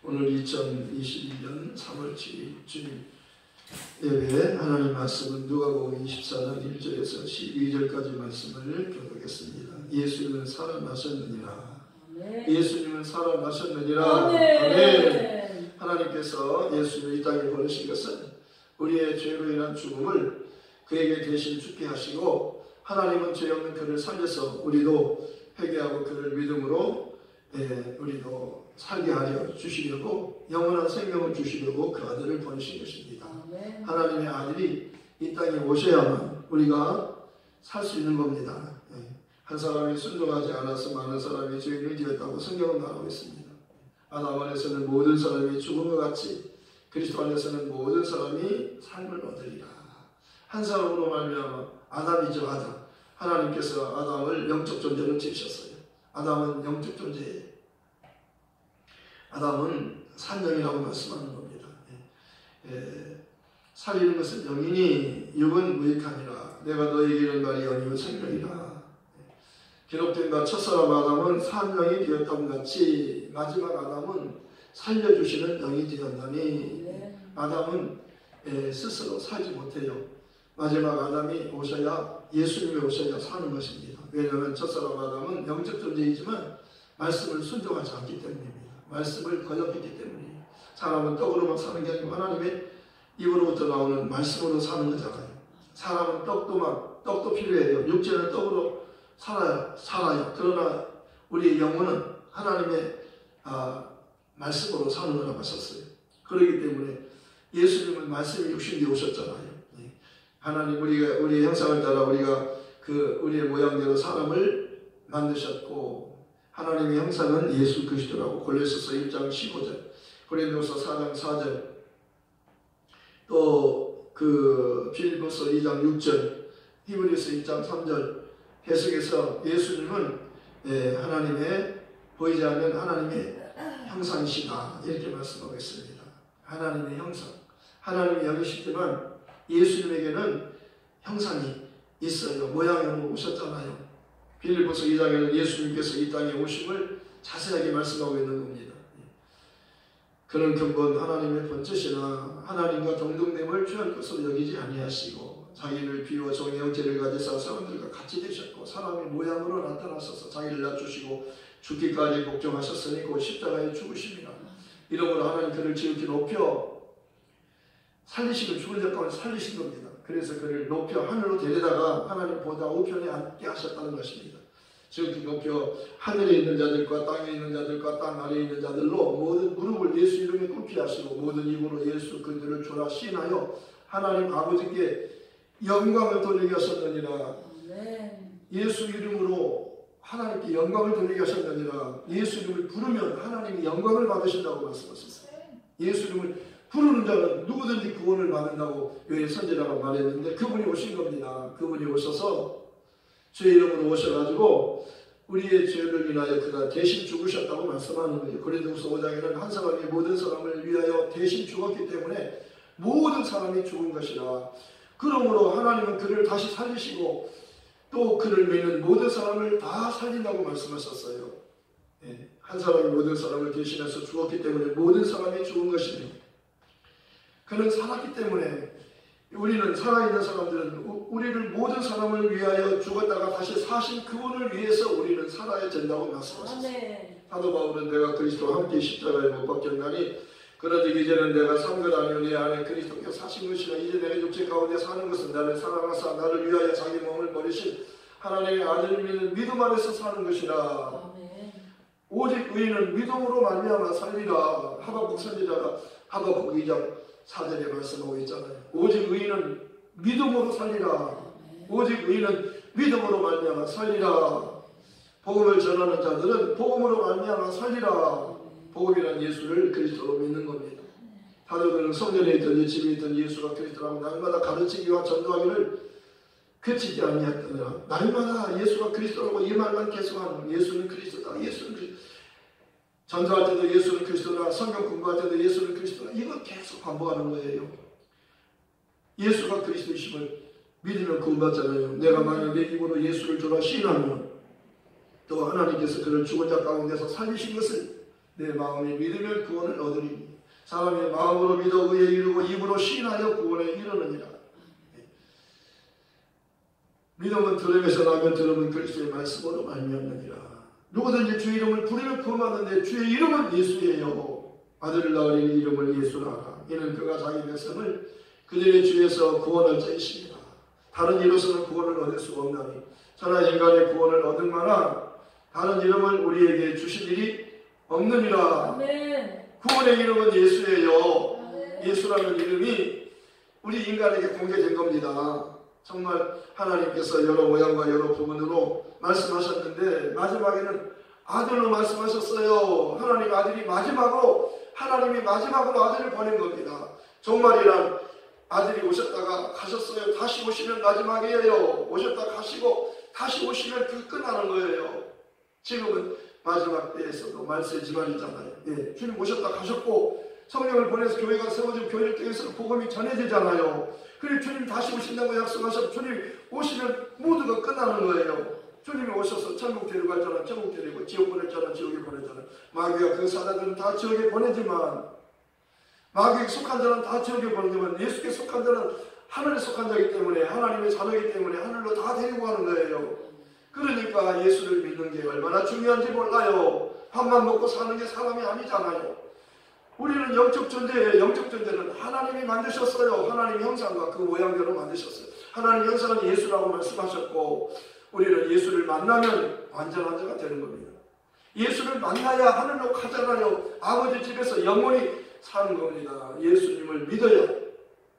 오늘 2022년 3월 7일 주일 예배 하나님 말씀은 누가복음 24장 1절에서 12절까지 말씀을 교독했습니다. 예수님은 살아나셨느니라. 아멘. 예수님은 살아나셨느니라. 아멘. 아멘. 하나님께서 예수님을 이 땅에 보내신 것은 우리의 죄로 인한 죽음을 그에게 대신 죽게 하시고, 하나님은 죄 없는 그를 살려서 우리도 회개하고 그를 믿음으로 우리도 살게 하려 주시려고, 영원한 생명을 주시려고 그 아들을 보내신 것입니다. 아멘. 하나님의 아들이 이 땅에 오셔야만 우리가 살 수 있는 겁니다. 한 사람이 순종하지 않아서 많은 사람이 죄인이 되었다고 성경은 말하고 있습니다. 아담 안에서는 모든 사람이 죽은 것 같이 그리스도 안에서는 모든 사람이 삶을 얻으리라. 한 사람으로 말미암아, 아담이죠, 아담. 하나님께서 아담을 영적 존재로 지으셨어요. 아담은 영적 존재예요. 아담은 산영이라고 말씀하는 겁니다. 살리는 것은 영이니 육은 무익하니라. 내가 너에게 이런 말이 영이요 생명이라. 기록된 바 첫사람 아담은 산영이 되었던 같이 마지막 아담은 살려주시는 영이 되었나니, 아담은 스스로 살지 못해요. 마지막 아담이 오셔야, 예수님이 오셔야 사는 것입니다. 왜냐하면 첫사람 아담은 영적 존재이지만 말씀을 순종하지 않기 때문입니다. 말씀을 거역했기 때문이에요. 사람은 떡으로만 사는 게 아니고 하나님의 입으로부터 나오는 말씀으로 사는 거잖아요. 사람은 떡도 필요해요. 육체는 떡으로 살아요. 그러나 우리의 영혼은 하나님의 말씀으로 사는 거라고 하셨어요. 그렇기 때문에 예수님은 말씀이 육신이 오셨잖아요. 하나님 우리의 형상을 따라 우리의 모양대로 사람을 만드셨고, 하나님의 형상은 예수 그리스도라고 골로새서 1장 15절, 고린도서 4장 4절, 또 빌립보서 2장 6절, 히브리서 1장 3절 해석에서 예수님은 하나님의 보이지 않는 하나님의 형상이시다 이렇게 말씀하고 있습니다. 하나님의 형상, 하나님의 영이시지만 예수님에게는 형상이 있어요. 모양으로 오셨잖아요. 빌립보서 2장에는 예수님께서 이 땅에 오심을 자세하게 말씀하고 있는 겁니다. 그는 근본 하나님의 본체시나 하나님과 동등됨을 주한 것으로 여기지 아니하시고, 자기를 비워 종의 형체를 가지사 사람들과 같이 되셨고, 사람의 모양으로 나타나셔서 자기를 낮추시고 죽기까지 복종하셨으니 곧 십자가에 죽으심이라. 이러므로 하나님 그를 지극히 높여 살리시고, 죽은 자 가운데 살리신 겁니다. 그래서 그를 높여 하늘로 데려다가 하나님보다 우편에 앉게 하셨다는 것입니다. 지극히 높여 하늘에 있는 자들과 땅에 있는 자들과 땅 아래에 있는 자들로 모든 무릎을 예수 이름에 꿇게 하시고 모든 입으로 예수 그들을 주라 시인하여 하나님 아버지께 영광을 돌리게 하셨느니라. 예수 이름으로 하나님께 영광을 돌리게 하셨느니라. 예수 이름을 부르면 하나님이 영광을 받으신다고 말씀하셨어요. 예수 이름을 부르는 자는 누구든지 구원을 받는다고 요엘 선지자가 말했는데, 그분이 오신 겁니다. 그분이 오셔서 제 이름으로 오셔가지고 우리의 죄를 인하여 그가 대신 죽으셨다고 말씀하는 거예요. 고린도후서 5장에는 한 사람이 모든 사람을 위하여 대신 죽었기 때문에 모든 사람이 죽은 것이라. 그러므로 하나님은 그를 다시 살리시고 또 그를 믿는 모든 사람을 다 살린다고 말씀하셨어요. 한 사람이 모든 사람을 대신해서 죽었기 때문에 모든 사람이 죽은 것입니다. 그는 살았기 때문에 우리는, 살아있는 사람들은 우리를 모든 사람을 위하여 죽었다가 다시 사신 그분을 위해서 우리는 살아야 된다고 말씀하셨어요. 사도 바울은 내가 그리스도와 함께 십자가에 못 박혔나니 그러지 이제는 내가 산 것 아니오 내 안에 그리스도께서 사신 것이라. 이제 내가 육체 가운데 사는 것은 나를 사랑하사 나를 위하여 자기 몸을 버리신 하나님의 아들을 믿는 믿음 안에서 사는 것이라. 오직 의인은 믿음으로 말미암아 살리라. 하박국 선지자가 하박국 2장 4절에 말씀하고 있잖아요. 오직 의인은 믿음으로 살리라. 오직 의인은 믿음으로 말미암아 살리라. 복음을 전하는 자들은 복음으로 말미암아 살리라. 복음이란 예수를 그리스도로 믿는 겁니다. 사도들은 성전에 있든지 집에 있든지 예수가 그리스도라고 날마다 가르치기와 전도하기를 그치지 아니했더라. 날마다 예수가 그리스도라고 이 말만 계속하는, 예수는 그리스도다, 예수는 그리스도다. 전도할 때도 예수는 그리스도다, 성경 공부할 때도 예수는 그리스도다. 이거 계속 반복하는 거예요. 예수가 그리스도이심을 믿으면 구원받잖아요. 내가 만약 내 입으로 예수를 주라 시인하면 또 하나님께서 그를 죽은 자 가운데서 살리신 것을 내 마음이 믿으면 구원을 얻으리니 사람의 마음으로 믿어 의에 이르고 입으로 시인하여 구원에 이르느니라. 믿음은 들음에서 나며 들음은 그리스도의 말씀으로 말미암느니라. 누구든지 주 이름을 부르면 구원받는데 주의 이름은 예수예요. 아들을 낳으리니 이름을 예수라 하라. 이는 그가 자기 백성을 그들의 주에서 구원할 자이십니다. 다른 이로서는 구원을 얻을 수 없나니 저나 인간의 구원을 얻을 만한 다른 이름을 우리에게 주실 일이 없느니라. 아멘. 구원의 이름은 예수예요. 아멘. 예수라는 이름이 우리 인간에게 공개된 겁니다. 정말 하나님께서 여러 모양과 여러 부분으로 말씀하셨는데 마지막에는 아들로 말씀하셨어요. 하나님 아들이 하나님이 마지막으로 아들을 보낸 겁니다. 종말이란 아들이 오셨다가 가셨어요. 다시 오시면 마지막이에요. 오셨다 가시고 다시 오시면 그 끝나는 거예요. 지금은 마지막 때에서도 말세의 집안이잖아요. 예, 주님 오셨다 가셨고 성령을 보내서 교회가 세워지고 교회를 통해서 복음이 전해지잖아요. 그리고 주님 다시 오신다고 약속하셔서 주님 오시면 모두가 끝나는 거예요. 주님이 오셔서 천국 데리고 갈자는 천국 데리고 지옥 보낼 자는 지옥에 보내자는 마귀와 그 사자들은 다 지옥에 보내지만 마귀에 속한 자는 다 지옥에 보내지만 예수께 속한 자는 하늘에 속한 자이기 때문에 하나님의 자녀이기 때문에 하늘로 다 데리고 가는 거예요. 그러니까 예수를 믿는 게 얼마나 중요한지 몰라요. 밥만 먹고 사는 게 사람이 아니잖아요. 우리는 영적 존재예요. 영적 존재는 하나님이 만드셨어요. 하나님 형상과 그 모양대로 만드셨어요. 하나님 형상은 예수라고 말씀하셨고 우리는 예수를 만나면 완전한 자가 되는 겁니다. 예수를 만나야 하늘로 가잖아요. 아버지 집에서 영원히 사는 겁니다. 예수님을 믿어야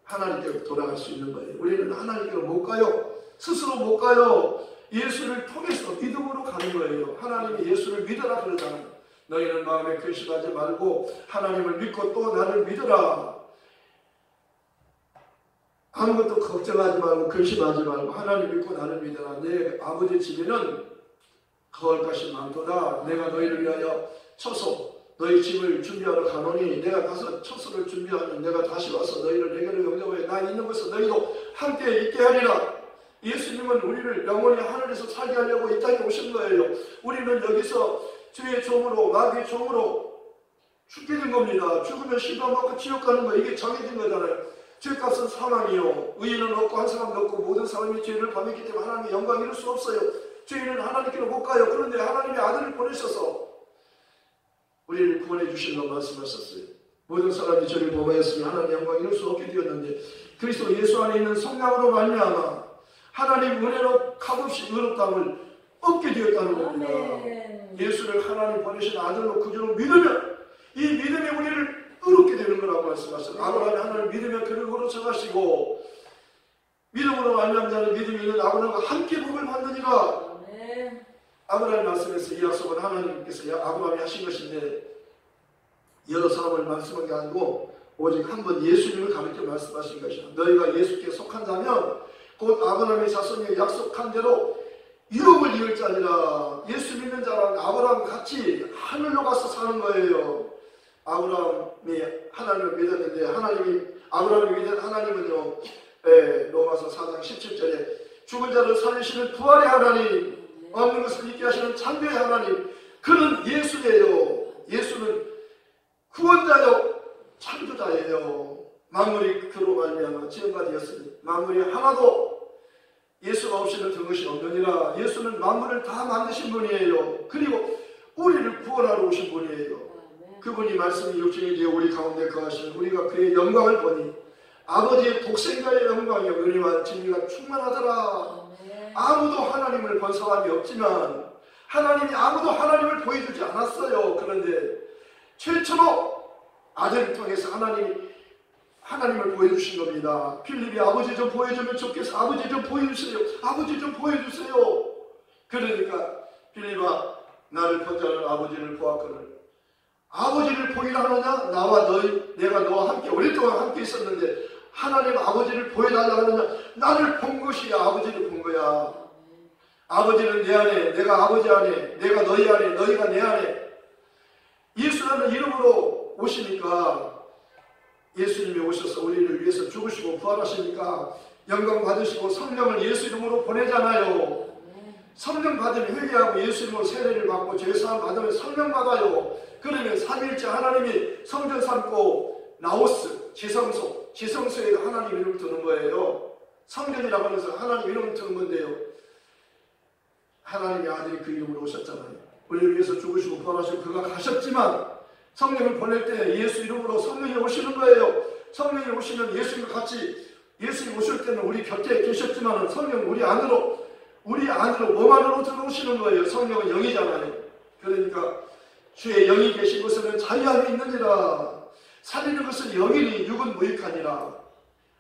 하나님께로 돌아갈 수 있는 거예요. 우리는 하나님께로 못 가요. 스스로 못 가요. 예수를 통해서 믿음으로 가는 거예요. 하나님이 예수를 믿어라 그러잖아요. 너희는 마음에 근심하지 말고 하나님을 믿고 또 나를 믿어라. 아무것도 걱정하지 말고 근심하지 말고 하나님 믿고 나를 믿어라. 내 아버지 집에는 거할 것이 많도다. 내가 너희를 위하여 처소 너희 집을 준비하러 가노니 내가 가서 처소를 준비하면 내가 다시 와서 너희를 내게로 영접하여 나 있는 곳에서 너희도 함께 있게 하리라. 예수님은 우리를 영원히 하늘에서 살게 하려고 이 땅에 오신 거예요. 우리는 여기서 주의 종으로 마귀의 종으로 죽게 된 겁니다. 죽으면 시도 받고 지옥 가는 거 이게 정해진 거잖아요. 죄값은 사망이요 의인은 없고 한 사람도 없고 모든 사람이 죄를 범했기 때문에 하나님의 영광 이룰 수 없어요. 죄인은 하나님께로 못 가요. 그런데 하나님의 아들을 보내셔서 우리를 구원해 주신다고 말씀하셨어요. 모든 사람이 죄를 범하였으면 하나님의 영광 이룰 수 없게 되었는데 그리스도 예수 안에 있는 성령으로 말미암아 하나님 은혜로 값없이 의롭다함을 얻게 되었다는 겁니다. 아멘. 예수를 하나님 보내신 아들로 구주로 믿으면 이 믿음이 우리를 의롭게 되는 거라고 말씀하셨어요. 아브라함이 하나님을 믿으면 그를 의롭게 정하시고 믿음으로 말미암은 자는 믿음이 있는 아브라함과 함께 복을 받느니라. 아멘. 아브라함 말씀에서 이 약속은 하나님께서 아브라함이 하신 것인데 여러 사람을 말씀한 게 아니고 오직 한 번 예수님을 가르쳐 말씀하신 것이야. 너희가 예수께 속한 자면 곧 아브라함의 자손이 약속한 대로 유업을 이을 자니라. 예수 믿는 자랑 아브라함 같이 하늘로 가서 사는 거예요. 아브라함이 하나님을 믿었는데 아브라함이 믿은 하나님은요 로마서 4장 17절에 죽은 자를 살리시는 부활의 하나님 없는 것을 있게 하시는 창조의 하나님 그는 예수예요. 예수는 구원자요 창조자예요. 만물이 그로 말미암아 지음바 되었으니 만물이 하나도 예수가 없이는 된 것이 없느니라. 예수는 만물을 다 만드신 분이에요. 그리고 우리를 구원하러 오신 분이에요. 그분이 말씀이 육신이 되어 우리 가운데 거하시는 우리가 그의 영광을 보니 아버지의 독생자의 영광이요 은혜와 진리가 충만하더라. 아무도 하나님을 본 사람이 없지만 아무도 하나님을 보여주지 않았어요. 그런데 최초로 아들을 통해서 하나님을 보여주신 겁니다. 필립이 아버지 좀 보여주면 좋겠어. 아버지 좀 보여주세요. 아버지 좀 보여주세요. 그러니까 필립아 나를 본 자는 아버지를 보았거늘 아버지를 보이라 하느냐? 내가 너와 함께 오랫동안 함께 있었는데 하나님 아버지를 보여달라 하느냐? 나를 본 것이야. 아버지를 본 거야. 아버지는 내 안에, 내가 아버지 안에, 내가 너희 안에, 너희가 내 안에. 예수라는 이름으로 오시니까 예수님이 오셔서 우리를 위해서 죽으시고 부활하시니까 영광 받으시고 성령을 예수 이름으로 보내잖아요. 성령 받으면 회개하고 예수 이름으로 세례를 받고 죄사함 받으면 성령 받아요. 그러면 삼위일체 하나님이 성전 삼고 나오스, 지성소에 하나님 이름을 두는 거예요. 성전이라고 하면서 하나님 이름을 두는 건데요. 하나님의 아들이 그 이름으로 오셨잖아요. 우리를 위해서 죽으시고 부활하시고 그가 가셨지만 성령을 보낼 때 예수 이름으로 성령이 오시는 거예요. 성령이 오시면 예수님과 같이 예수님 오실 때는 우리 곁에 계셨지만 성령 우리 안으로 몸 안으로 들어오시는 거예요. 성령은 영이잖아요. 그러니까 주의 영이 계신 곳에는 자유함이 있느니라. 살리는 것은 영이니 육은 무익하니라.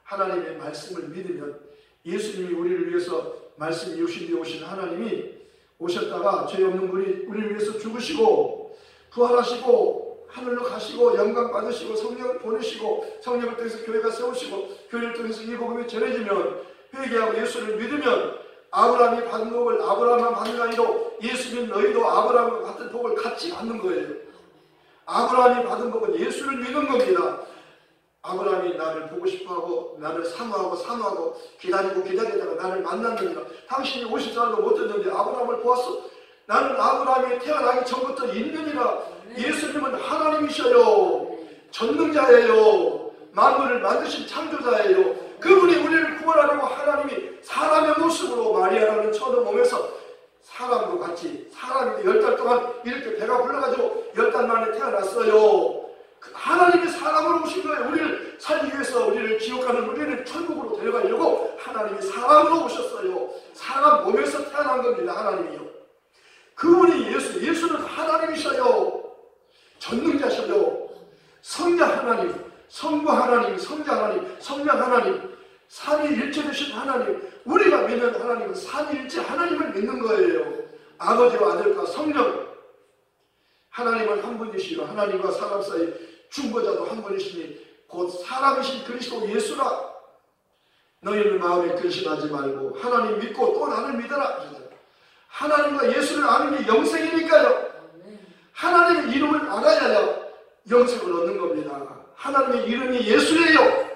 하나님의 말씀을 믿으면 예수님이 우리를 위해서 말씀이 육신되어 오신 하나님이 오셨다가 죄 없는 우리를 위해서 죽으시고 부활하시고 하늘로 가시고 영광 받으시고 성령을 보내시고 성령을 통해서 교회가 세우시고 교회를 통해서 이 복음이 전해지면 회개하고 예수를 믿으면 아브라함이 받은 복을 아브라함만 받는 게 아니로 예수 믿는 너희도 아브라함과 같은 복을 같이 받는 거예요. 아브라함이 받은 복은 예수를 믿는 겁니다. 아브라함이 나를 보고 싶어하고 나를 사모하고 기다리다가 나를 만났느니라. 당신이 50살도 못 됐는데 아브라함을 보았어. 나는 아브라함이 태어나기 전부터 있느니라. 예수님은 하나님이셔요. 전능자예요. 만물을 만드신 창조자예요. 그분이 우리를 구원하려고 하나님이 사람의 모습으로 마리아라는 처녀 몸에서 사람도 같이 사람이 10달 동안 이렇게 배가 불러가지고 10달 만에 태어났어요. 하나님이 사람으로 오신 거예요. 우리를 살기 위해서 우리를 지옥 가는 우리를 천국으로 데려가려고 하나님이 사람으로 오셨어요. 사람 몸에서 태어난 겁니다. 하나님이요. 그분이 예수는 하나님이셔요. 전능자셔요. 성자 하나님, 성부 하나님, 성자 하나님, 성령 하나님, 삼위일체 되신 하나님. 우리가 믿는 하나님은 삼위일체 하나님을 믿는 거예요. 아버지와 아들과 성령. 하나님은 한 분이시요 하나님과 사람 사이 중보자도 한 분이시니 곧 사람이신 그리스도 예수라. 너희는 마음에 근심하지 말고 하나님 믿고 또 나를 믿어라. 하나님과 예수를 아는 게 영생이니까요. 하나님의 이름을 알아야 영생을 얻는 겁니다. 하나님의 이름이 예수예요.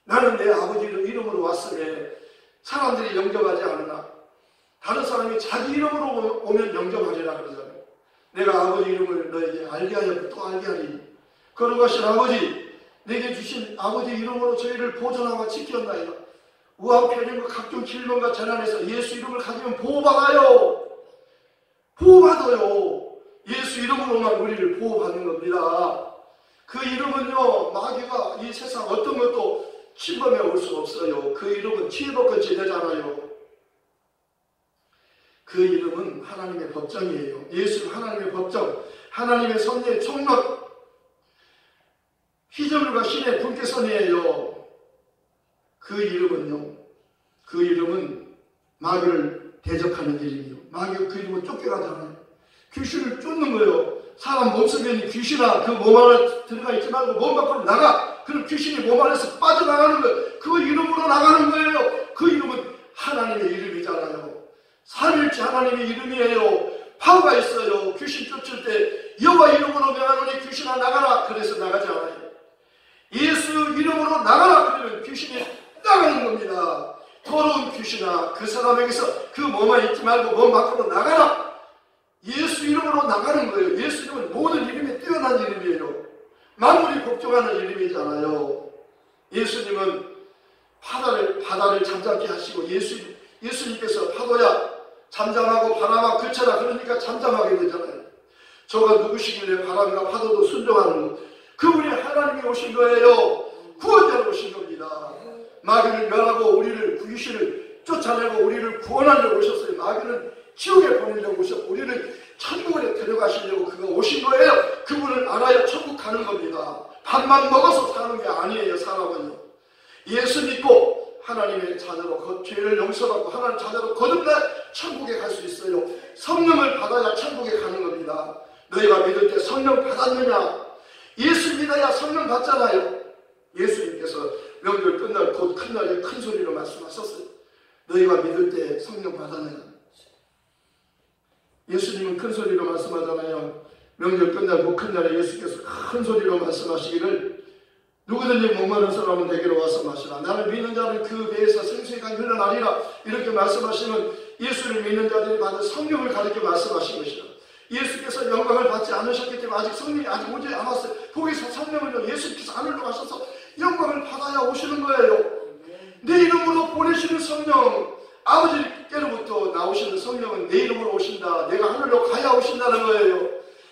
나는 내 아버지 이름으로 왔으면 사람들이 영접하지 않으나 다른 사람이 자기 이름으로 오면 영접하리라 그러잖아요. 내가 아버지 이름을 너에게 알게 하여 또 알게 하리니 거룩하신 아버지 내게 주신 아버지 이름으로 저희를 보존하고 지켰나이다. 우한편인과 각종 질병과 재난에서 예수 이름을 가지면 보호받아요. 보호받아요. 예수 이름으로만 우리를 보호받는 겁니다. 그 이름은요, 마귀가 이 세상 어떤 것도 침범해 올 수 없어요. 그 이름은 치유받고 지내잖아요. 그 이름은 하나님의 법정이에요. 예수는 하나님의 법정, 하나님의 섭리의 총론, 희정과 신의 분께선이에요. 그 이름은 마귀를 대적하는 이름이요. 마귀가 그 이름을 쫓겨가잖아요. 귀신을 쫓는 거예요. 사람 몸속에 귀신아 그 몸 안에 들어가 있지 말고 몸 밖으로 나가. 그럼 귀신이 몸 안에서 빠져나가는 거예요. 그 이름으로 나가는 거예요. 그 이름은 하나님의 이름이잖아요. 삼위일체 하나님의 이름이에요. 파워가 있어요. 귀신 쫓을 때 여호와 이름으로 명하노니 귀신아 나가라. 그래서 나가지 않아요. 예수 이름으로 나가라. 그러면 귀신이 나가는 겁니다. 더러운 귀신아 그 사람에게서 그 몸에 있지 말고 몸 밖으로 나가라. 예수 이름으로 나가는 거예요. 예수 이름은 모든 이름에 뛰어난 이름이에요. 만물이 복종하는 이름이잖아요. 예수님은 바다를 잠잠케 하시고 예수님께서 파도야 잠잠하고 바람아 그쳐라 그러니까 잠잠하게 되잖아요. 저가 누구시길래 바람과 파도도 순종하는 거. 그분이 하나님이 오신 거예요. 구원자로 오신 겁니다. 마귀를 멸하고 우리를 귀신을 쫓아내고 우리를 구원하려고 오셨어요. 마귀는 지옥에 보내려고 오셨고 우리를 천국에 데려가시려고 그가 오신 거예요. 그분을 알아야 천국 가는 겁니다. 밥만 먹어서 사는 게 아니에요. 사람은요. 예수 믿고 하나님의 자녀로 죄를 용서받고 하나님 자녀로 거듭나 천국에 갈 수 있어요. 성령을 받아야 천국에 가는 겁니다. 너희가 믿을 때 성령 받았느냐? 예수 믿어야 성령 받잖아요. 예수님께서 명절 끝날 곧 큰 날에 큰 소리로 말씀하셨어요. 너희가 믿을 때 성령 받았느냐? 예수님은 큰 소리로 말씀하잖아요. 명절 끝날 곧 큰 날에 예수께서 큰 소리로 말씀하시기를 누구든지 목마른 사람은 내게로 와서 마시라. 나를 믿는 자는 그 배에서 생수가 흘러나리라. 이렇게 말씀하시면 예수를 믿는 자들이 받은 성령을 가리켜 말씀하신 것이라. 예수께서 영광을 받지 않으셨기 때문에 아직 성령이 아직 오지 않았어요. 거기서 성령은요, 예수께서 하늘로 가셔서 영광을 받아야 오시는 거예요. 내 이름으로 보내시는 성령, 아버지께로부터 나오시는 성령은 내 이름으로 오신다. 내가 하늘로 가야 오신다는 거예요.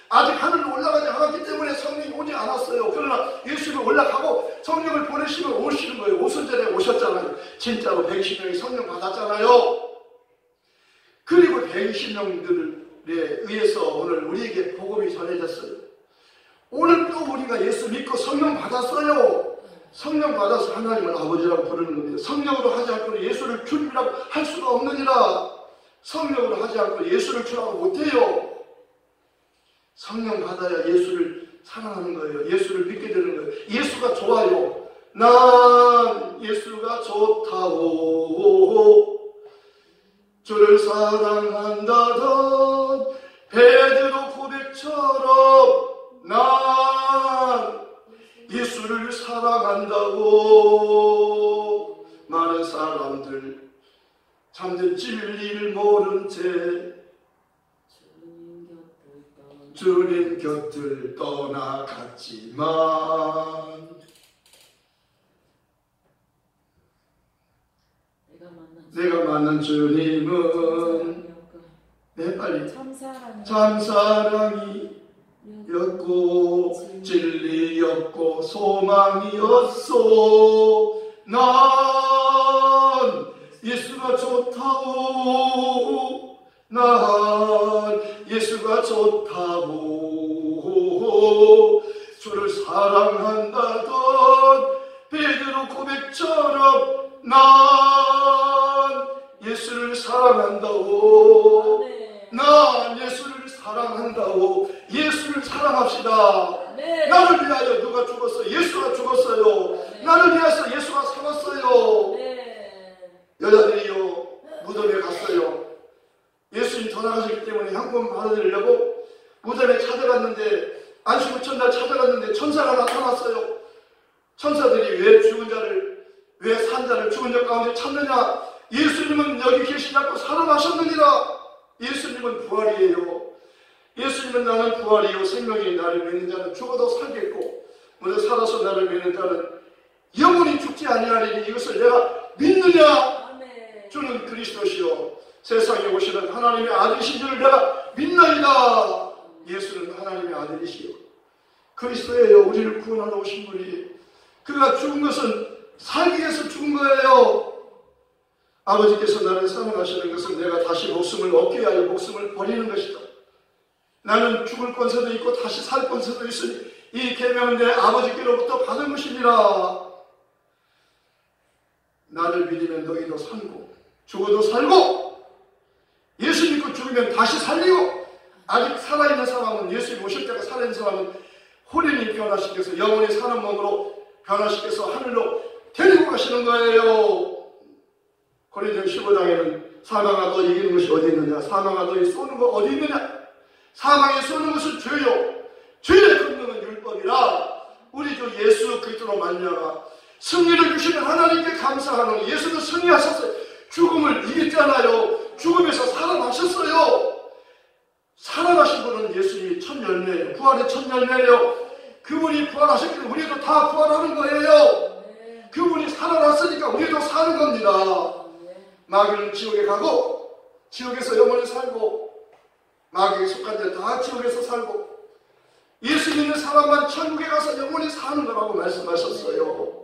아직 하늘로 올라가지 않았기 때문에 성령이 오지 않았어요. 그러나 예수님이 올라가고 성령을 보내시면 오시는 거예요. 오순절에 오셨잖아요. 진짜로 120명이 성령 받았잖아요. 그리고 120명들에 의해서 오늘 우리에게 복음이 전해졌어요. 오늘 또 우리가 예수 믿고 성령 받았어요. 성령 받아서 하나님을 아버지라고 부르는 겁니다. 성령으로 하지 않고는 예수를 주님이라고 할 수가 없느니라. 성령으로 하지 않고 예수를 주라고 못해요. 성령 받아야 예수를 사랑하는 거예요. 예수를 믿게 되는 거예요. 예수가 좋아요. 난 예수가 좋다고 주를 사랑한다던 베드로 고백처럼 난 예수를 사랑한다고 많은 사람들 잠든 진리를 모른 채 주님 곁을 떠나갔지만 내가 만난 주님은 네, 빨리 참사랑이었고 진리였고 소망이었소. 난 예수가 좋다고 난 예수가 좋다고 주를 사랑한다던 베드로 고백처럼 난 예수를 사랑한다고 난 예수를 사랑한다고 예수를 사랑합시다. 나를 위하여 누가 죽었어요? 예수가 죽었어요. 나를 위해서 예수가 살았어요. 여자들이요 무덤에 갔어요. 예수님 돌아가셨기 때문에 향품 받아드리려고 무덤에 찾아갔는데 안식구 첫날 찾아갔는데 천사가 나타났어요. 천사들이 왜 죽은 자를 왜 산 자를 죽은 자 가운데 찾느냐? 예수님은 여기 계시냐고 살아나셨느니라. 예수님은 부활이에요. 예수님은 나는 부활이요 생명이 나를 믿는 자는 죽어도 살겠고 먼저 살아서 나를 믿는 자는 영원히 죽지 아니하리니 이것을 내가 믿느냐? 주는 그리스도시요 세상에 오시는 하나님의 아들이신 줄을 내가 믿나이다. 예수는 하나님의 아들이시요 그리스도예요. 우리를 구원하러 오신 분이. 그가 죽은 것은 살기 위해서 죽은 거예요. 아버지께서 나를 사랑하시는 것은 내가 다시 목숨을 얻기 위하여 목숨을 버리는 것이다. 나는 죽을 권세도 있고 다시 살 권세도 있으니 이 계명은 내 아버지께로부터 받은 것이니라. 나를 믿으면 너희도 살고 죽어도 살고 예수 믿고 죽으면 다시 살리고 아직 살아있는 사람은 예수님 오실 때가 살아있는 사람은 호련히 변화시켜서 영원히 사는 몸으로 변화시켜서 하늘로 데리고 가시는 거예요. 고린도전 15장에는 사망아 너 이기는 것이 어디 있느냐? 사망아 너희 쏘는 거 어디 있느냐? 사망에 쏘는 것은 죄요 죄의 근거는 율법이라. 우리 주 예수 그리스도로 말미암아 승리를 주시는 하나님께 감사하노니 예수는 승리하셨어요. 죽음을 이겼잖아요. 죽음에서 살아나셨어요. 살아나신 분은 예수님이 첫 열매예요. 부활의 첫 열매예요. 그분이 부활하셨기 때문에 우리도 다 부활하는 거예요. 그분이 살아났으니까 우리도 사는 겁니다. 마귀는 지옥에 가고 지옥에서 영원히 살고 마귀에 속한 자 다 지옥에서 살고 예수 믿는 사람만 천국에 가서 영원히 사는 거라고 말씀하셨어요.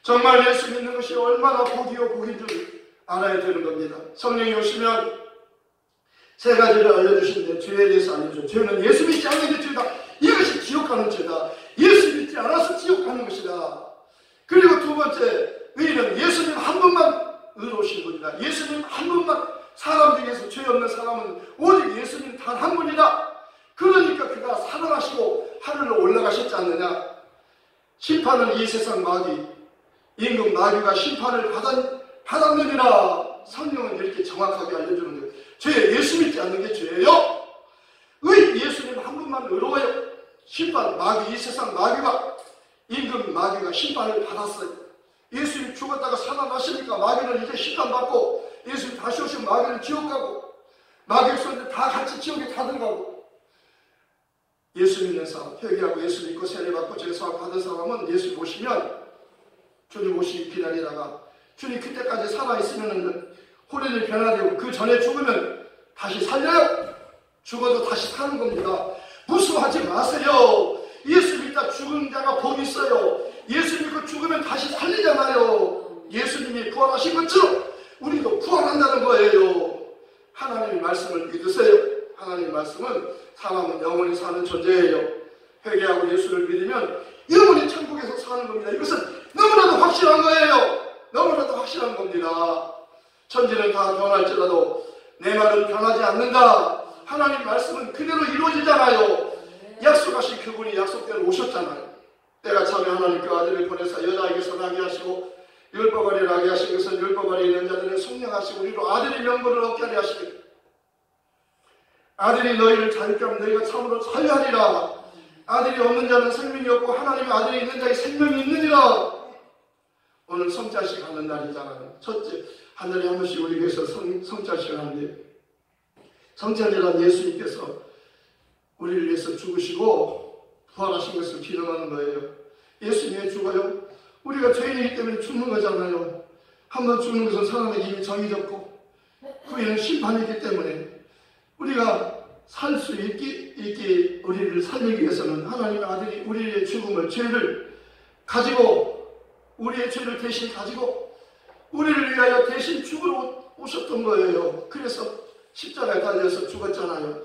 정말 예수 믿는 것이 얼마나 복이요 복인 줄 알아야 되는 겁니다. 성령이 오시면 세 가지를 알려주시는데 죄에 대해서 알려줘. 죄는 예수 믿지 않는 게 죄다. 이것이 지옥 가는 죄다. 예수 믿지 않아서 지옥 가는 것이다. 그리고 두 번째, 의인은 예수님 한 분만 의로우신 분이다. 예수님 한 분만, 사람 중에서 죄 없는 사람은 오직 예수님 단 한 분이다. 그러니까 그가 살아나시고 하늘로 올라가셨지 않느냐. 심판은 이 세상 마귀, 임금 마귀가 심판을 받았느니라. 성령은 이렇게 정확하게 알려주는 거예요. 죄, 예수 믿지 않는 게 죄예요. 예수님 한 분만 의로워요. 심판, 마귀, 이 세상 마귀가, 임금 마귀가 심판을 받았어요. 예수님 죽었다가 살아나시니까 마귀는 이제 심판받고, 예수님 다시 오시면 마귀는 지옥 가고, 마귀 속에 다 같이 지옥에 다 들어가고, 예수 믿는 사람, 회개하고 예수 믿고 세례받고 죄사함 받은 사람은 예수 모시면 주님 오시기 기다리다가 주님 그때까지 살아있으면 호련이 변화되고 그 전에 죽으면 다시 살려요. 죽어도 다시 사는 겁니다. 무서워하지 마세요. 예수 믿다 죽은 자가 복이 있어요. 예수 믿고 죽으면 다시 살리잖아요. 예수님이 부활하신 것처럼 우리도 부활한다는 거예요. 하나님의 말씀을 믿으세요. 하나님의 말씀은 사람은 영원히 사는 존재예요. 회개하고 예수를 믿으면 영원히 천국에서 사는 겁니다. 이것은 너무나도 확실한 거예요. 너무나도 확실한 겁니다. 천지는 다 변할지라도 내 말은 변하지 않는다. 하나님 말씀은 그대로 이루어지잖아요. 약속하신 그분이 약속대로 오셨잖아요. 때가 차면 하나님 그 아들을 보내서 여자에게서 나게 하시고 율법 아래 나게 하신 것은 율법 아래 있는 자들을 속량하시고 우리로 아들의 명분을 얻게 하려 하시고 아들이 너희를 자유케 하면 너희가 참으로 자유하리라. 아들이 없는 자는 생명이 없고 하나님의 아들이 있는 자에 생명이 있느니라. 오늘 성찬식 하는 날이잖아요. 첫째, 한 달에 한 번씩 우리 교회에서 성찬식을 하는데 성찬이란 예수님께서 우리를 위해서 죽으시고 부활하신 것을 기념하는 거예요. 예수님이 왜 죽어요? 우리가 죄인이기 때문에 죽는 거잖아요. 한번 죽는 것은 사람에게 이미 정해졌고 후에는 심판이기 때문에 우리가 살 수 있게 우리를 살리기 위해서는 하나님의 아들이 우리의 죽음을 죄를 가지고 우리의 죄를 대신 가지고 우리를 위하여 대신 죽으러 오셨던 거예요. 그래서 십자가에 달려서 죽었잖아요.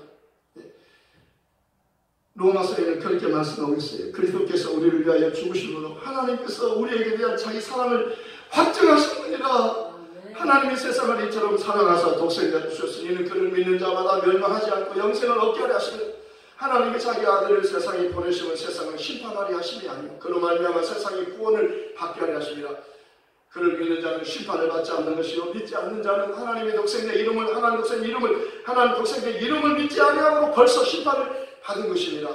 로마서에는 그렇게 말씀하고 있어요. 그리스도께서 우리를 위하여 죽으심으로 하나님께서 우리에게 대한 자기 사랑을 확증하셨느니라. 하나님이 세상을 이처럼 사랑하사 독생자를 주셨으니 이는 그를 믿는 자마다 멸망하지 않고 영생을 얻게 하려 하시며 하나님이 자기 아들을 세상에 보내시면 세상을 심판하려 하심이 아니요 그로 말미암아 세상의 구원을 받게 하려 하심이라. 그를 믿는 자는 심판을 받지 않는 것이요 믿지 않는 자는 하나님 독생자 이름을 믿지 아니하므로 벌써 심판을 받은 것입니다.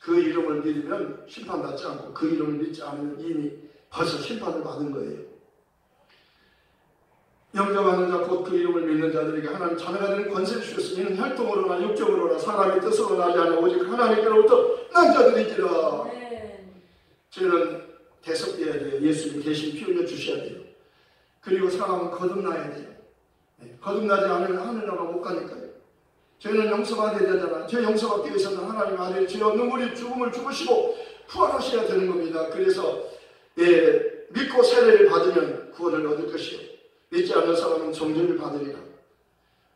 그 이름을 믿으면 심판받지 않고 그 이름을 믿지 않으면 이미 벌써 심판을 받은 거예요. 영접하는 자 곧 그 이름을 믿는 자들에게 하나님 자녀가 되는 권세를 주셨으니 이는 혈통으로나 육적으로나 사람의 뜻으로 나지 않아 오직 하나님께로부터 난 자들이지라. 저희는 대속되어야 돼요. 예수님 대신 피 흘려 주셔야 돼요. 그리고 사람은 거듭나야 돼요. 거듭나지 않으면 하늘나라 못 가니까요. 저희는 용서받아야 되잖아요. 저 용서받기 위해서는 하나님 아들이 죄 없는 우리 죽음을 죽으시고 부활하셔야 되는 겁니다. 그래서 믿고 세례를 받으면 구원을 얻을 것이요 믿지 않는 사람은 정죄를 받으리라.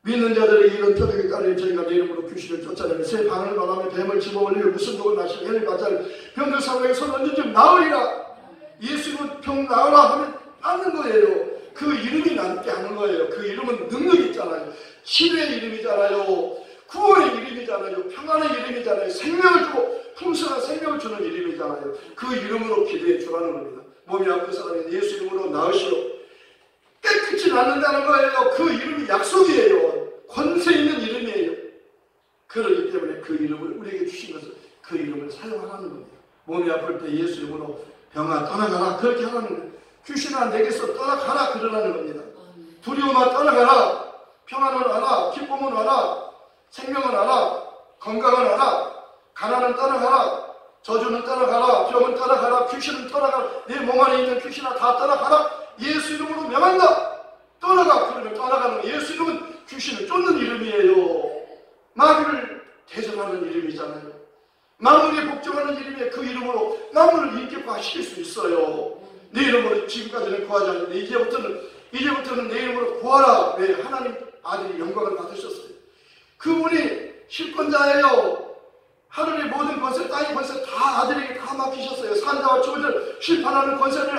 믿는 자들에게 이런 표적이 따르니 저희가 내 이름으로 귀신을 쫓아내며 새 방을 말하며 뱀을 집어올리며 무슨 독을 마시며 해를 받자니 병든 사람에게 손 얹은 즉 나으리라. 예수는 병 나으라 하면 낫는 거예요. 그 이름이 낫게 하는 거예요. 그 이름은 능력이 있잖아요. 치료의 이름이잖아요. 구원의 이름이잖아요. 평안의 이름이잖아요. 생명을 주고 풍성한 생명을 주는 이름이잖아요. 그 이름으로 기도해 주라는 겁니다. 몸이 아픈 사람은 예수 이름으로 나으시오. 깨끗이 낫는다는 거예요. 그 이름이 약속이에요. 권세 있는 이름이에요. 그렇기 때문에 그 이름을 우리에게 주신 것을 그 이름을 사용하라는 겁니다. 몸이 아플 때 예수 이름으로 병아 떠나가라 그렇게 하라는 거예요. 귀신아 내게서 떠나가라 그러라는 겁니다. 두려움아 떠나가라. 평안을 알아. 기쁨을 알아. 생명을 알아. 건강을 알아. 가난은 떠나가라. 저주는 떠나가라. 병은 떠나가라. 귀신은 떠나가라. 내 몸 안에 있는 귀신아 다 떠나가라. 예수 이름으로 명한다. 떠나가. 그러면 떠나가는 예수 이름은 귀신을 쫓는 이름이에요. 마귀를 대적하는 이름이잖아요. 만물에 복종하는 이름이에요. 그 이름으로 만물을 인격화시킬 수 있어요. 내 이름으로 지금까지는 구하지 않는데 이제부터는 내 이름으로 구하라. 왜? 하나님 아들이 영광을 받으셨어요. 그분이 실권자예요. 하늘의 모든 권세, 땅의 권세 다 아들에게 다 맡기셨어요. 산자와 초자를 심판하는 권세를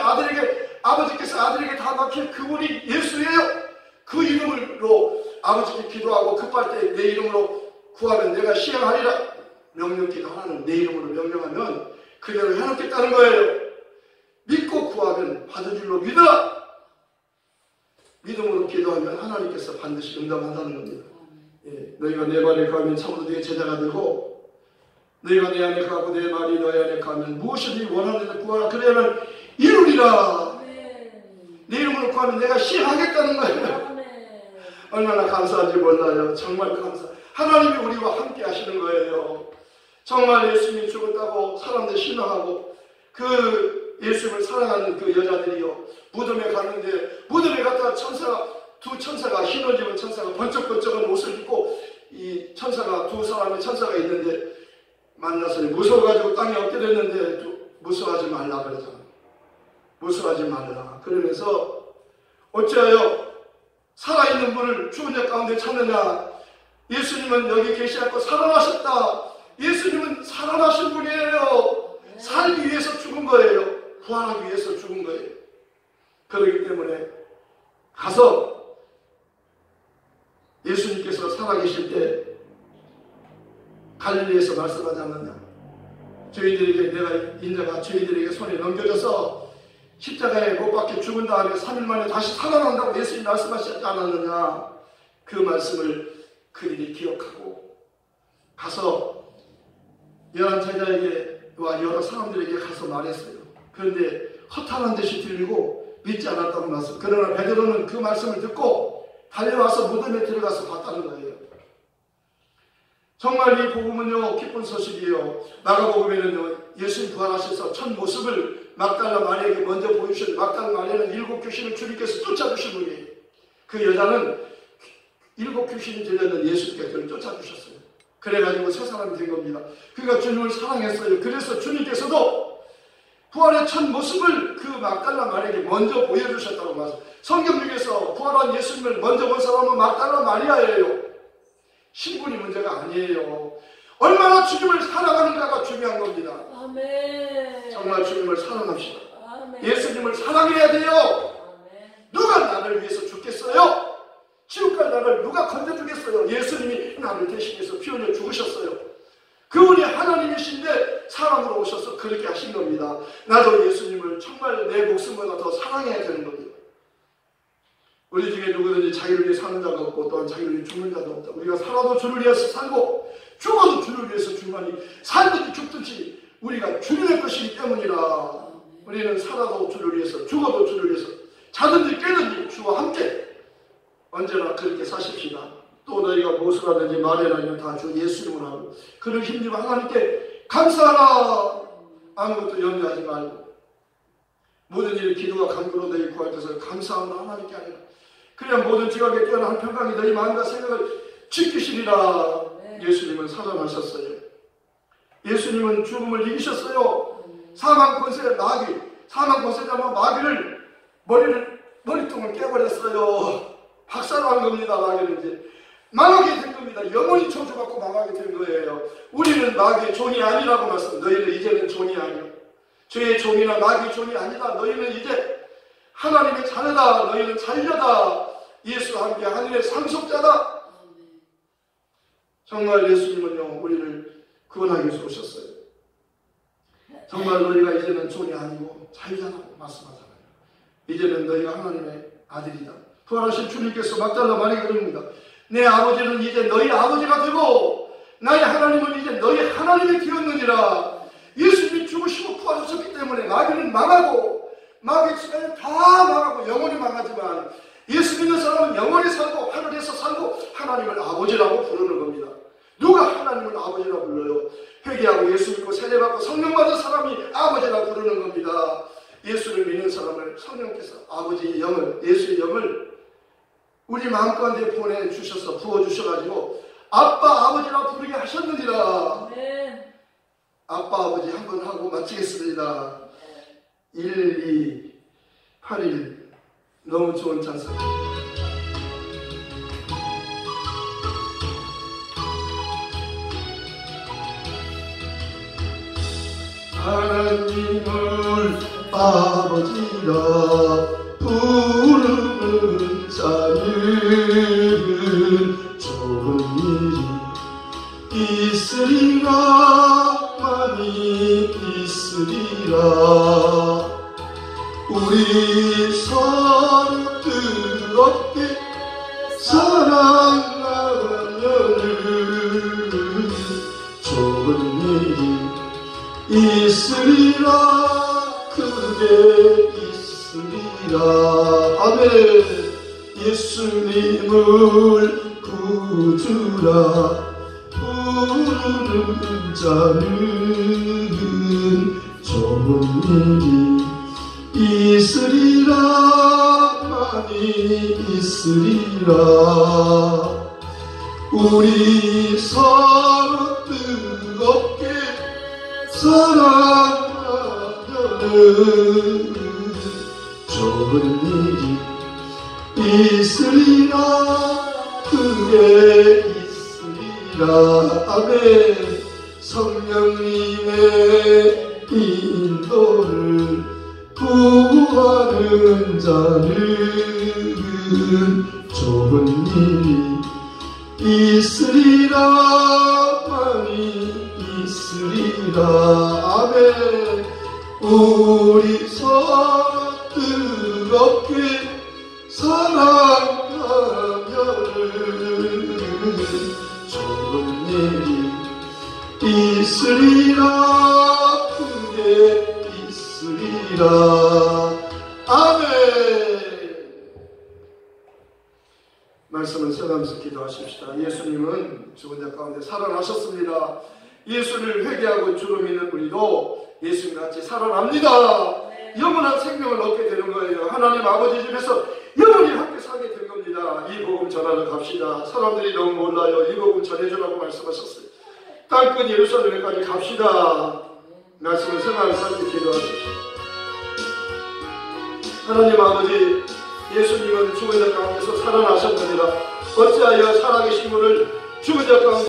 아버지께서 아들에게 다 맡긴 그분이 예수예요. 그 이름으로 아버지께 기도하고 급할 때 내 이름으로 구하면 내가 시행하리라. 명령 기도하는 내 이름으로 명령하면 그대로 해놓겠다는 거예요. 믿고 구하면 받은 줄로 믿어라. 믿음으로 기도하면 하나님께서 반드시 응답한다는 겁니다. 너희가 내 말에 거하면 참으로 내 제자가 되고 너희가 내 안에 거하고 내 말이 너희 안에 거하면 무엇이든지 원하는 대로 구하라. 그래야만 이루리라. 내 이름으로 구하면 내가 시행하겠다는 거예요. 얼마나 감사한지 몰라요. 정말 감사. 하나님이 우리와 함께 하시는 거예요. 정말 예수님이 죽었다고 사람들 신앙하고 그 예수님을 사랑하는 그 여자들이요, 무덤에 갔는데 무덤에 갔다가 두 천사가, 흰 옷 입은 천사가 번쩍번쩍한 옷을 입고 이 천사가, 두 사람의 천사가 있는데 만나서 무서워가지고 땅에 엎드렸는데 무서워하지 말라 그러잖아. 무서워하지 말라. 그러면서 어찌하여 살아있는 분을 죽은 자 가운데 찾느냐. 예수님은 여기 계시않고 살아나셨다. 예수님은 살아나신 분이에요. 살기 위해서 죽은 거예요. 부활하기 위해서 죽은 거예요. 그렇기 때문에 가서 예수님께서 살아계실 때 갈릴리에서 말씀하지 않느냐. 인자가 저희들에게 손에 넘겨져서 십자가에 못 박혀 죽은 다음에 3일 만에 다시 살아난다고 예수님이 말씀하시지 않았느냐. 그 말씀을 그들이 기억하고 가서 열한 제자에게와 여러 사람들에게 가서 말했어요. 그런데 허탄한 듯이 들리고 믿지 않았다고 말씀. 그러나 베드로는 그 말씀을 듣고 달려와서 무덤에 들어가서 봤다는 거예요. 정말 이 복음은요, 기쁜 소식이에요. 마가복음에는요, 예수님 부활하셔서 첫 모습을 막달라 마리아에게 먼저 보여주신, 막달라 마리아는 7 귀신을 주님께서 쫓아주신 분이에요. 그 여자는 7 귀신이 들렸는 예수님께서 그를 쫓아주셨어요. 그래가지고 새 사람이 된 겁니다. 그가 주님을 사랑했어요. 그래서 주님께서도 부활의 첫 모습을 그 막달라 마리아에게 먼저 보여주셨다고 말씀. 성경 중에서 부활한 예수님을 먼저 본 사람은 막달라 마리아예요. 신분이 문제가 아니에요. 얼마나 주님을 사랑하는가가 중요한 겁니다. 아멘. 정말 주님을 사랑합시다. 아멘. 예수님을 사랑해야 돼요. 아멘. 누가 나를 위해서 죽겠어요? 지옥갈 나를 누가 건져주겠어요? 예수님이 나를 대신해서 피 흘려 죽으셨어요. 그분이 하나님이신데 사람으로 오셔서 그렇게 하신 겁니다. 나도 예수님을 정말 내 목숨보다 더 사랑해야 되는 겁니다. 우리 중에 누구든지 자기를 위해 사는 자가 없고 또한 자기를 위해 죽는 자도 없다. 우리가 살아도 주를 위해서 살고 죽어도 주를 위해서 죽으니 살든지 죽든지 우리가 주님의 것이기 때문이라. 우리는 살아도 주를 위해서 죽어도 주를 위해서 자든지 깨든지 주와 함께 언제나 그렇게 사십시다. 또 너희가 무엇을 하든지 말해라면 다 주 예수님을 하고 그를 힘입어 하나님께 감사하라. 아무것도 염려하지 말고 모든 일에 기도와 간구로 너희 구할 것을 감사함으로 하나님께 하리라. 그래야 모든 지각에 뛰어난 평강이 너희 마음과 생각을 지키시리라. 예수님은 살아나셨어요. 예수님은 죽음을 이기셨어요. 사망 권세 마귀, 사망 권세자와 마귀를 머리통을 깨버렸어요. 박살난 겁니다. 마귀는 이제 망하게 된 겁니다. 영원히 저주받고 망하게 된 거예요. 우리는 마귀의 종이 아니라고 말씀. 너희는 이제는 종이 아니야. 죄의 종이나 마귀의 종이 아니다. 너희는 이제 하나님의 자녀다. 너희는 자녀다. 예수와 함께 하늘의 상속자다. 정말 예수님은요, 우리를 구원하기 위해서 오셨어요. 정말 너희가 이제는 종이 아니고 자유자라고 말씀하잖아요. 이제는 너희가 하나님의 아들이다. 부활하신 주님께서 막달라 마리아에게 그럽니다. 내 아버지는 이제 너희 아버지가 되고 나의 하나님은 이제 너희 하나님이 되었느니라. 예수님이 죽으시고 부활하셨기 때문에 마귀는 망하고 마귀의 시간은 다 망하고 영원히 망하지만 예수 믿는 사람은 영원히 살고 하늘에서 살고 하나님을 아버지라고 부르는 겁니다. 누가 하나님을 아버지라고 불러요? 회개하고 예수 믿고 세례받고 성령 받은 사람이 아버지라고 부르는 겁니다. 예수를 믿는 사람을 성령께서 아버지의 영을, 예수의 영을 우리 마음 가운데 보내주셔서 부어주셔가지고 아빠 아버지라고 부르게 하셨느니라. 네. 아빠 아버지 한번 하고 마치겠습니다. 1, 2, 8일 너무 좋은 찬송. 하나님을 아버지라 부르는 자는 좋은 일이 있으리라. 많이 있으리라. 우리 서로 뜨겁게 사랑하면은 좋은 일이 있으리라. 크게 있으리라. 아멘. 예수님을 구주라 부르는 자는 좋은 일이 있으리라. 많이 있으리라. 우리 서로 뜨겁게 사랑하면은 좋은 일이 있으리라. 그게 있으리라. 아멘. 성령님의 인도를 구하는 자는 좋은 일이 있으리라. 많이 있으리라. 아멘. 우리 서로 뜨겁게 사랑하면은 좋은 일이 있으리라. 그게 있으리라. 아멘. 말씀을 새삼스 기도하십시다. 예수님은 죽은 자 가운데 살아나셨습니다. 예수를 회개하고 주로 믿는 우리도 예수님같이 살아납니다. 영원한 생명을 얻게 되는 거예요. 하나님 아버지 집에서 영원히 함께 살게 된 겁니다. 이 복음 전하러 갑시다. 사람들이 너무 몰라요. 이 복음 전해주라고 말씀하셨어요. 땅끝 예루살렘까지 갑시다. 말씀을 새삼스 기도하십시오. 하나님 아버지, 예수님은 죽은 자 가운데서 살아나셨느니라. 어찌하여 살아계신 분을 죽은 자 가운데